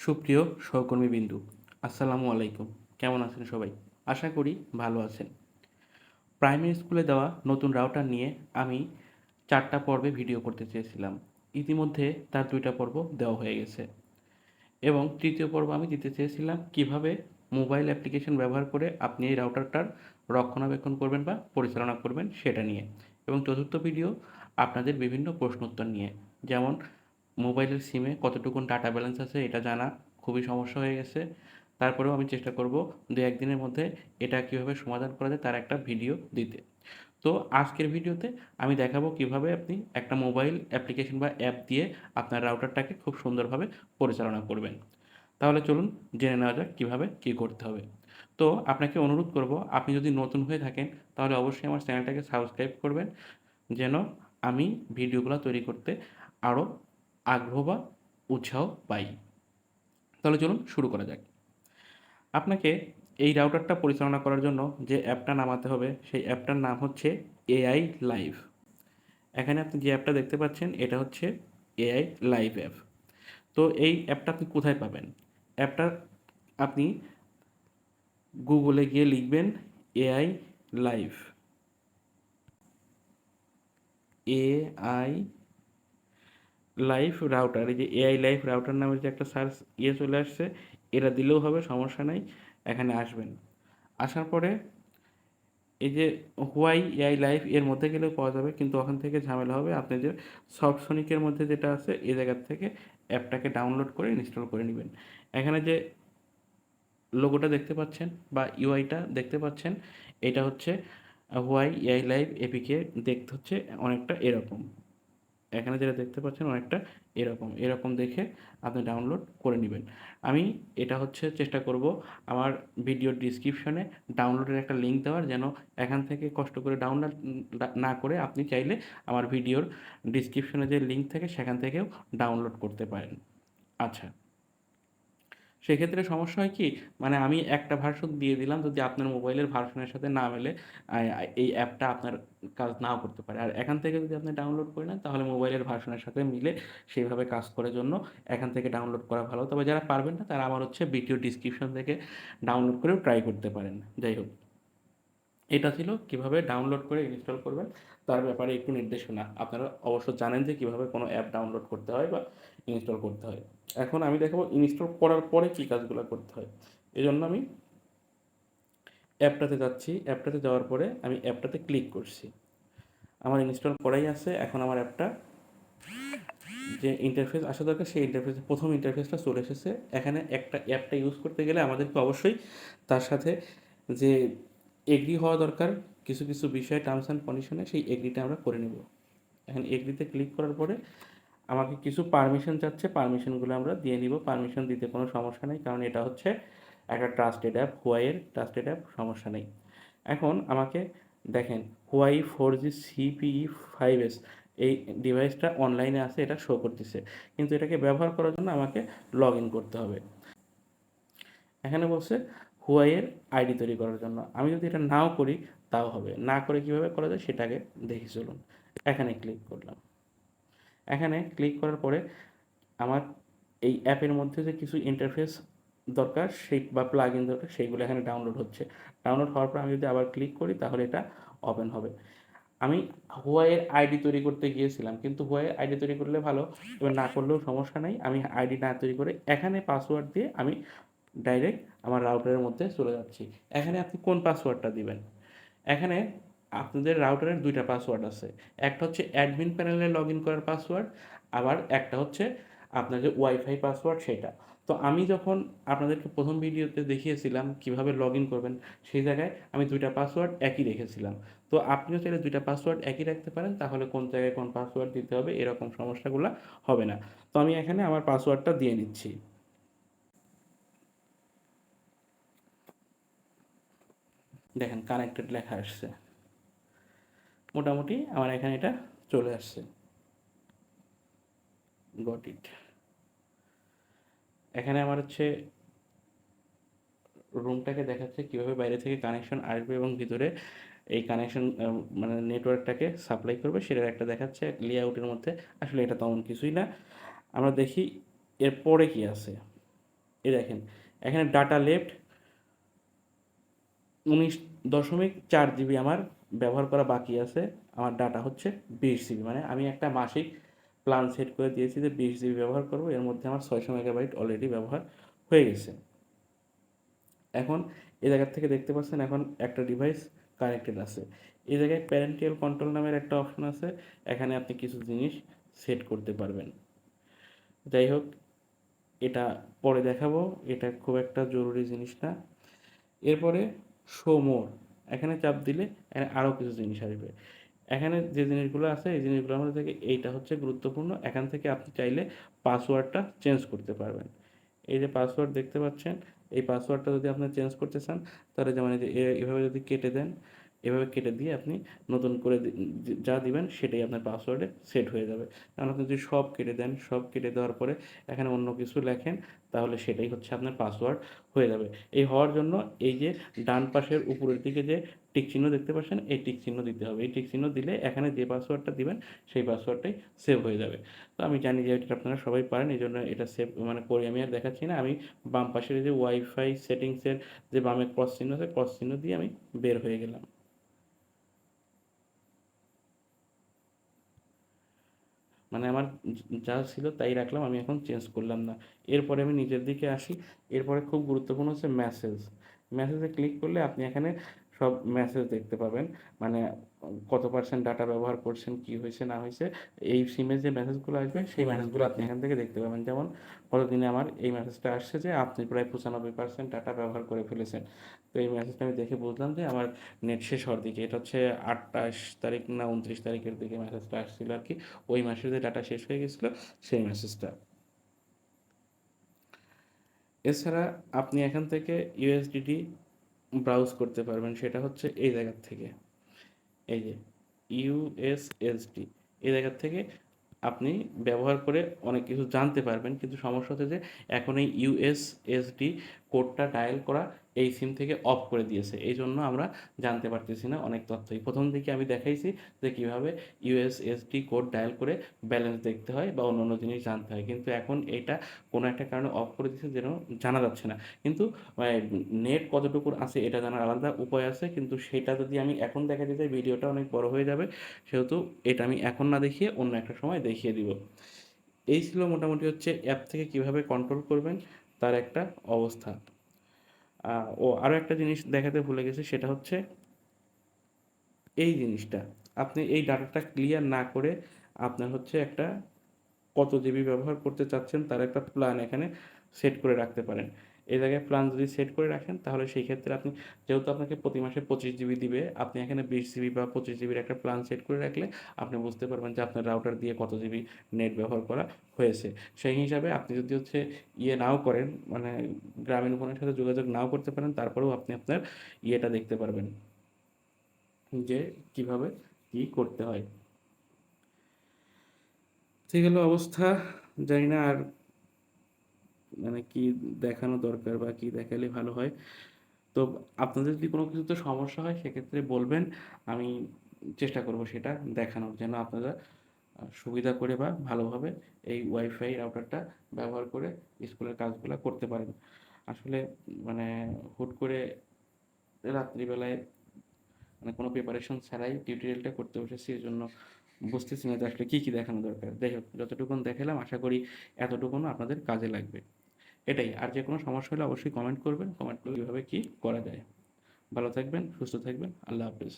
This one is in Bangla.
সুপ্রিয় সহকর্মীবৃন্দু, আসসালামু আলাইকুম। কেমন আছেন সবাই? আশা করি ভালো আছেন। প্রাইমারি স্কুলে দেওয়া নতুন রাউটার নিয়ে আমি ৪টা পর্বে ভিডিও করতে চেয়েছিলাম। ইতিমধ্যে তার ২টা পর্ব দেওয়া হয়ে গেছে এবং ৩য় পর্ব আমি দিতে চেয়েছিলাম কীভাবে মোবাইল অ্যাপ্লিকেশন ব্যবহার করে আপনি এই রাউটারটার রক্ষণাবেক্ষণ করবেন বা পরিচালনা করবেন সেটা নিয়ে, এবং ৪র্থ ভিডিও আপনাদের বিভিন্ন প্রশ্নোত্তর নিয়ে, যেমন মোবাইলের সিমে কতটুকু ডাটা ব্যালেন্স আছে এটা জানা খুবই সমস্যা হয়ে গেছে। তারপরেও আমি চেষ্টা করব ২-১ দিনের মধ্যে এটা কীভাবে সমাধান করা যায় তার একটা ভিডিও দিতে। তো আজকের ভিডিওতে আমি দেখাবো কিভাবে আপনি একটা মোবাইল অ্যাপ্লিকেশন বা অ্যাপ দিয়ে আপনার রাউটারটাকে খুব সুন্দরভাবে পরিচালনা করবেন। তাহলে চলুন জেনে নেওয়া যাক কীভাবে কী করতে হবে। তো আপনাকে অনুরোধ করব, আপনি যদি নতুন হয়ে থাকেন তাহলে অবশ্যই আমার চ্যানেলটাকে সাবস্ক্রাইব করবেন, যেন আমি ভিডিওগুলো তৈরি করতে আরও আগ্রহ বা উৎসাহ পাই। তাহলে চলুন শুরু করা যাক। আপনাকে এই রাউটারটা পরিচালনা করার জন্য যে অ্যাপটা নামাতে হবে সেই অ্যাপটার নাম হচ্ছে এআই লাইভ। এখানে আপনি যে অ্যাপটা দেখতে পাচ্ছেন এটা হচ্ছে এআই লাইভ অ্যাপ। তো এই অ্যাপটা আপনি কোথায় পাবেন? অ্যাপটা আপনি গুগলে গিয়ে লিখবেন AI live, AI live router. এই যে এআই লাইভ রাউটার নামের যে একটা সার্চ চলে আসছে, এটা দিলেও হবে, সমস্যা নাই। এখানে আসবেন, আসার পরে এই যে হোয়াই এআই লাইভ এর মধ্যে গেলেও পাওয়া যাবে, কিন্তু ওখান থেকে ঝামেলা হবে। আপনি যে সফটসনিকের মধ্যে যেটা আছে এই জায়গার থেকে অ্যাপটাকে ডাউনলোড করে ইনস্টল করে নেবেন। এখানে যে লোগোটা দেখতে পাচ্ছেন বা ইউআইটা দেখতে পাচ্ছেন, এটা হচ্ছে হোয়াই এআই লাইভ এপিকে। দেখতে হচ্ছে অনেকটা এরকম। এখানে যেটা দেখতে পাচ্ছেন অনেকটা এরকম এরকম দেখে আপনি ডাউনলোড করে নেবেন। আমি এটা হচ্ছে চেষ্টা করব আমার ভিডিওর ডিসক্রিপশনে ডাউনলোডের একটা লিঙ্ক দেওয়ার, যেন এখান থেকে কষ্ট করে ডাউনলোড না করে আপনি চাইলে আমার ভিডিওর ডিসক্রিপশনে যে লিঙ্ক থাকে সেখান থেকেও ডাউনলোড করতে পারেন। আচ্ছা, সেক্ষেত্রে সমস্যা হয় কি, মানে আমি একটা ভার্সন দিয়ে দিলাম, যদি আপনার মোবাইলের ভার্সনের সাথে না মেলে এই অ্যাপটা আপনার কাজ নাও করতে পারে। আর এখান থেকে যদি আপনি ডাউনলোড করে নেন তাহলে মোবাইলের ভার্সনের সাথে মিলে সেইভাবে কাজ করার জন্য এখান থেকে ডাউনলোড করা ভালো। তবে যারা পারবেন না তারা আমার হচ্ছে ভিডিও ডিসক্রিপশন থেকে ডাউনলোড করেও ট্রাই করতে পারেন। যাই হোক, এটা ছিল কিভাবে ডাউনলোড করে ইনস্টল করবেন তার ব্যাপারে একটু নির্দেশনা। আপনারা অবশ্য জানেন যে কিভাবে কোনো অ্যাপ ডাউনলোড করতে হয় বা ইনস্টল করতে হয়। এখন আমি দেখাবো ইনস্টল করার পরে কী কাজগুলো করতে হয়। এজন্য আমি অ্যাপটাতে যাচ্ছি, অ্যাপটাতে যাওয়ার পরে আমি অ্যাপটাতে ক্লিক করছি। আমার ইনস্টল করাই আছে। এখন আমার অ্যাপটা যে ইন্টারফেস আসা দরকার সেই ইন্টারফেসে প্রথম ইন্টারফেসটা চলে এসেছে। এখানে একটা অ্যাপটা ইউজ করতে গেলে আমাদেরকে অবশ্যই তার সাথে যে এগ্রি হওয়া দরকার কিছু কিছু বিষয়, টার্মস অ্যান্ড কন্ডিশনে, সেই এগ্রিটা আমরা করে নেব। এখন এগ্রিতে ক্লিক করার পরে আমাকে কিছু পারমিশন চাচ্ছে, পারমিশনগুলো আমরা দিয়ে নিব। পারমিশন দিতে কোনো সমস্যা নেই, কারণ এটা হচ্ছে একটা ট্রাস্টেড অ্যাপ, হুয়াইয়ের ট্রাস্টেড অ্যাপ, সমস্যা নেই। এখন আমাকে দেখেন, হুয়াই 4G CPE 5S এই ডিভাইসটা অনলাইনে আছে, এটা শো করতেছে, কিন্তু এটাকে ব্যবহার করার জন্য আমাকে লগ ইন করতে হবে। এখানে বলছে হুয়াইয়ের আইডি তৈরি করার জন্য। আমি যদি এটা নাও করি তাও হবে। না করে কীভাবে করা যায় সেটাকে দেখি চলুন। এখানে ক্লিক করলাম। এখানে ক্লিক করার পরে আমার এই অ্যাপের মধ্যে যে কিছু ইন্টারফেস দরকার সেই বা প্লাগ ইন দরকার সেইগুলো এখানে ডাউনলোড হচ্ছে। ডাউনলোড হওয়ার পর আমি যদি আবার ক্লিক করি তাহলে এটা ওপেন হবে। আমি হুয়াইয়ের আইডি তৈরি করতে গিয়েছিলাম, কিন্তু হুয়াইয়ের আইডি তৈরি করলে ভালো, এবার না করলেও সমস্যা নেই। আমি আইডি না তৈরি করে এখানে পাসওয়ার্ড দিয়ে আমি ডাইরেক্ট আমার রাউটারের মধ্যে চলে যাচ্ছি। এখানে আপনি কোন পাসওয়ার্ডটা দিবেন? এখানে আপনাদের রাউটারের 2টা পাসওয়ার্ড আছে। একটা হচ্ছে অ্যাডমিন প্যানেলে লগ ইন করার পাসওয়ার্ড, আবার একটা হচ্ছে আপনার যে ওয়াইফাই পাসওয়ার্ড সেটা। তো আমি যখন আপনাদেরকে প্রথম ভিডিওতে দেখিয়েছিলাম কিভাবে লগ ইন করবেন, সেই জায়গায় আমি 2টা পাসওয়ার্ড একই রেখেছিলাম। তো আপনিও চাইলে 2টা পাসওয়ার্ড একই রাখতে পারেন, তাহলে কোন জায়গায় কোন পাসওয়ার্ড দিতে হবে এরকম সমস্যাগুলো হবে না। তো আমি এখানে আমার পাসওয়ার্ডটা দিয়ে নিচ্ছি। দেখেন কানেক্টেড লেখা আসছে, মোটামুটি আমার এখানে এটা চলে আসছে। Got it. এখানে আমার হচ্ছে রুমটাকে দেখাচ্ছে কীভাবে বাইরে থেকে কানেকশন আসবে এবং ভিতরে এই কানেকশন মানে নেটওয়ার্কটাকে সাপ্লাই করবে সেটার একটা দেখাচ্ছে লেআউটের মধ্যে। আসলে এটা তেমন কিছুই না, আমরা দেখি এরপরে কি আছে। এই দেখেন এখানে ডাটা লেফট 19.4 জিবি আমার ব্যবহার করা বাকি আছে। আমার ডাটা হচ্ছে 20 জিবি, মানে আমি একটা মাসিক প্ল্যান সেট করে দিয়েছি যে 20 জিবি ব্যবহার করবো, এর মধ্যে আমার 600 মেগাবাইট অলরেডি ব্যবহার হয়ে গেছে। এখন এই জায়গার থেকে দেখতে পাচ্ছেন এখন একটা ডিভাইস কানেক্টেড আছে। এই জায়গায় প্যারেন্টিয়াল কন্ট্রোল নামের একটা অপশন আছে, এখানে আপনি কিছু জিনিস সেট করতে পারবেন। যাই হোক, এটা পরে দেখাবো, এটা খুব একটা জরুরি জিনিস না। এরপরে শো মোর, এখানে চাপ দিলে এখানে আরও কিছু জিনিস আসবে। এখানে যে জিনিসগুলো আছে এই জিনিসগুলোর মধ্যে থেকে এইটা হচ্ছে গুরুত্বপূর্ণ, এখান থেকে আপনি চাইলে পাসওয়ার্ডটা চেঞ্জ করতে পারবেন। এই যে পাসওয়ার্ড দেখতে পাচ্ছেন, এই পাসওয়ার্ডটা যদি আপনি চেঞ্জ করতে চান তাহলে যেমন এই যে এভাবে যদি কেটে দেন, এভাবে কেটে দিয়ে আপনি নতুন করে যা দিবেন সেটাই আপনার পাসওয়ার্ডে সেট হয়ে যাবে। কারণ আপনি যদি সব কেটে দেন, সব কেটে দেওয়ার পরে এখানে অন্য কিছু লেখেন, তাহলে সেটাই হচ্ছে আপনার পাসওয়ার্ড হয়ে যাবে। এই হওয়ার জন্য এই যে ডান পাশের উপরের দিকে যে টিক চিহ্ন দেখতে পাচ্ছেন, এই টিক চিহ্ন দিতে হবে। এই টিক চিহ্ন দিলে এখানে যে পাসওয়ার্ডটা দিবেন সেই পাসওয়ার্ডটাই সেভ হয়ে যাবে। তো আমি জানি যে এটা আপনারা সবাই পারেন, এই জন্য এটা সেভ মানে করে আমি আর দেখাচ্ছি না। আমি বাম পাশের যে ওয়াইফাই সেটিংসের যে বামে ক্রস চিহ্ন আছে, ক্রস চিহ্ন দিয়ে আমি বের হয়ে গেলাম। মানে আমার যা ছিল তাই রাখলাম, আমি এখন চেঞ্জ করলাম না। এরপরে আমি নিচের দিকে আসি। এরপরে খুব গুরুত্বপূর্ণ হচ্ছে মেসেজ। মেসেজে ক্লিক করলে আপনি এখানে সব মেসেজ দেখতে পাবেন, মানে কত পার্সেন্ট ডাটা ব্যবহার করছেন, কি হয়েছে না হয়েছে। এই সিমে যে মেসেজগুলো আসবে সেই মেসেজগুলো আপনি এখান থেকে দেখতে পাবেন। যেমন কতদিনে আমার এই মেসেজটা আসছে যে আপনি প্রায় 95% ডাটা ব্যবহার করে ফেলেছেন। তো এই মেসেজটা আমি দেখে বুঝলাম যে আমার নেট শেষ হওয়ার দিকে, এটা হচ্ছে 28 তারিখ না 29 তারিখের দিকে মেসেজটা আসছিল আর কি। ওই মাসের যে ডাটা শেষ হয়ে গেছিলো সেই মেসেজটা। এছাড়া আপনি এখান থেকে ইউএসডিটি ব্রাউজ করতে পারবেন, সেটা হচ্ছে এই জায়গার থেকে, এই যে ইউএসএসডি, এই জায়গার থেকে আপনি ব্যবহার করে অনেক কিছু জানতে পারবেন। কিন্তু সমস্যা হচ্ছে যে এখন এই ইউএসএসডি কোডটা ডায়াল করা এই সিম থেকে অফ করে দিয়েছে, এই জন্য আমরা জানতে পারতেছি না অনেক তথ্যই। প্রথম দিকে আমি দেখাইছি যে কীভাবে ইউএসএসডি কোড ডায়াল করে ব্যালেন্স দেখতে হয় বা অন্য অন্য জিনিস জানতে হয়, কিন্তু এখন এটা কোনো একটা কারণে অফ করে দিয়েছে যেন জানা যাচ্ছে না। কিন্তু নেট কতটুকু আছে এটা জানার আলাদা উপায় আছে, কিন্তু সেটা যদি আমি এখন দেখাতে চাই ভিডিওটা অনেক বড় হয়ে যাবে, সেহেতু এটা আমি এখন না দেখিয়ে অন্য একটা সময় দেখিয়ে দিব। এই ছিল মোটামুটি হচ্ছে অ্যাপ থেকে কিভাবে কন্ট্রোল করবেন তার একটা অবস্থা। ও আরও একটা জিনিস দেখাতে ভুলে গেছি, সেটা হচ্ছে এই জিনিসটা, আপনি এই ডাটাটা ক্লিয়ার না করে আপনার হচ্ছে একটা কত জিবি ব্যবহার করতে চাচ্ছেন তার একটা প্ল্যান এখানে সেট করে রাখতে পারেন। এই জায়গায় প্ল্যান যদি সেট করে রাখেন তাহলে সেই ক্ষেত্রে আপনি, যেহেতু আপনাকে প্রতি মাসে 25 জিবি দিবে, আপনি এখানে 20 জিবি বা 25 জিবির একটা প্ল্যান সেট করে রাখলে আপনি বুঝতে পারবেন যে আপনার রাউটার দিয়ে কত জিবি নেট ব্যবহার করা হয়েছে। সেই হিসাবে আপনি যদি হচ্ছে নাও করেন, মানে গ্রামীণ ফোনের সাথে যোগাযোগ নাও করতে পারেন, তারপরেও আপনি আপনার দেখতে পারবেন যে কিভাবে কি করতে হয়। ঠিক হলো অবস্থা, জানি না আর মানে কি দেখানো দরকার বা কি দেখালে ভালো হয়। তো আপনাদের যদি কোনো কিছুতে সমস্যা হয় সেক্ষেত্রে বলবেন, আমি চেষ্টা করব সেটা দেখানোর, যেন আপনারা সুবিধা করে বা ভালোভাবে এই ওয়াইফাই রাউটারটা ব্যবহার করে স্কুলের কাজগুলো করতে পারেন। আসলে মানে হুট করে রাত্রিবেলায় মানে কোনো প্রিপারেশন ছাড়াই টিউটোরিয়ালটা করতে বসেছি, এই জন্য বুঝতেছি না যে আসলে কী কী দেখানো দরকার। যাই হোক, যতটুকুন দেখালাম আশা করি এতটুকুনও আপনাদের কাজে লাগবে। এটাই, আর যে কোনো সমস্যা হলে অবশ্যই কমেন্ট করবেন, কমেন্ট করে কীভাবে কী করা যায়। ভালো থাকবেন, সুস্থ থাকবেন, আল্লাহ হাফেজ।